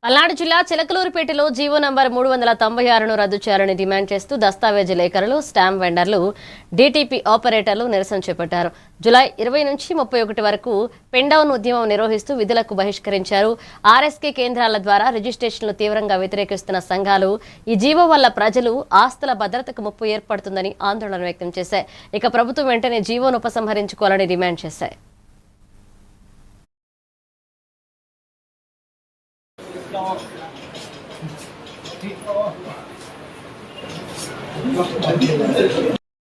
పల్నాడు జిల్లా చిలకలూరుపేటలో GO number 396ను రద్దు చేయాలని డిమాండ్ చేస్తూ దస్తావేజు లేఖరులు, స్టాంప్ వెండర్లు, డీటీపీ ఆపరేటర్లు నిరసన చేపట్టారు. జూలై 20 నుంచి 31 వరకు పెండౌన్ ఉద్యమం నిర్వహిస్తూ విధులకు బహిష్కరించారు. ఆర్ఎస్కే కేంద్రాల ద్వారా రిజిస్ట్రేషన్లు తీవ్రంగా వ్యతిరేకిస్తున్న సంఘాలు ఈ జీవో వల్ల ప్రజలు ఆస్తుల భద్రతకు ముప్పు ఏర్పడుతుందని ఆందోళన వ్యక్తం చేశాయి. ఇక ప్రభుత్వం వెంటనే జీవోను ఉపసంహరించుకోవాలని డిమాండ్ చేశాయి.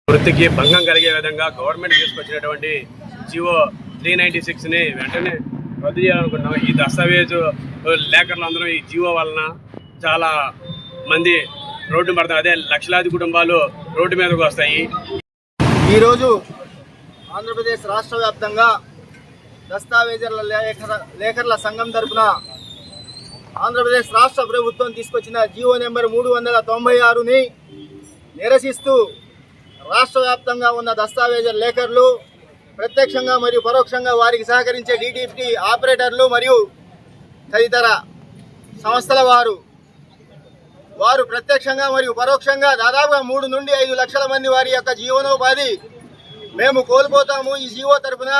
వృత్తికి భంగం కలిగే విధంగా గవర్నమెంట్ తీసుకొచ్చినటువంటి జియో 396ని వెంటనే రద్దు చేయాలనుకుంటున్నాం. ఈ దస్తావేజు లేఖర్లందరూ ఈ జియో వలన చాలా మంది రోడ్డు పడతారు. అదే లక్షలాది కుటుంబాలు రోడ్డు మీదకు వస్తాయి. ఈరోజు ఆంధ్రప్రదేశ్ రాష్ట్ర వ్యాప్తంగా దస్తావేజుల లేఖర్ల సంఘం తరఫున ఆంధ్రప్రదేశ్ రాష్ట్ర ప్రభుత్వం తీసుకొచ్చిన జియో నెంబర్ 396ని నిరసిస్తూ రాష్ట్ర వ్యాప్తంగా ఉన్న దస్తావేజుల లేఖర్లు, ప్రత్యక్షంగా మరియు పరోక్షంగా వారికి సహకరించే డీటీపీ ఆపరేటర్లు మరియు తదితర సంస్థల వారు ప్రత్యక్షంగా మరియు పరోక్షంగా దాదాపుగా 3 నుండి 5 లక్షల మంది వారి యొక్క జీవనోపాధి మేము కోల్పోతాము. ఈ జీవో తరఫున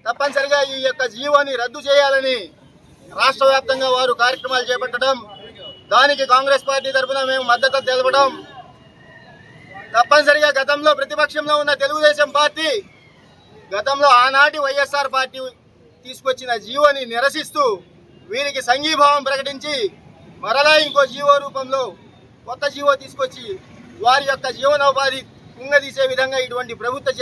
తప్పనిసరిగా ఈ యొక్క జీవోని రద్దు చేయాలని రాష్ట్ర వ్యాప్తంగా వారు కార్యక్రమాలు చేపట్టడం, దానికి కాంగ్రెస్ పార్టీ తరఫున మేము మద్దతు తెలపడం, తప్పనిసరిగా గతంలో ప్రతిపక్షంలో ఉన్న తెలుగుదేశం పార్టీ గతంలో ఆనాటి వైఎస్ఆర్ పార్టీ తీసుకొచ్చిన జీవోని నిరసిస్తూ వీరికి సంఘీభావం ప్రకటించి మరలా ఇంకో జీవో రూపంలో కొత్త జీవో తీసుకొచ్చి వారి యొక్క జీవనోపాధి కుంగదీసే విధంగా ఇటువంటి ప్రభుత్వ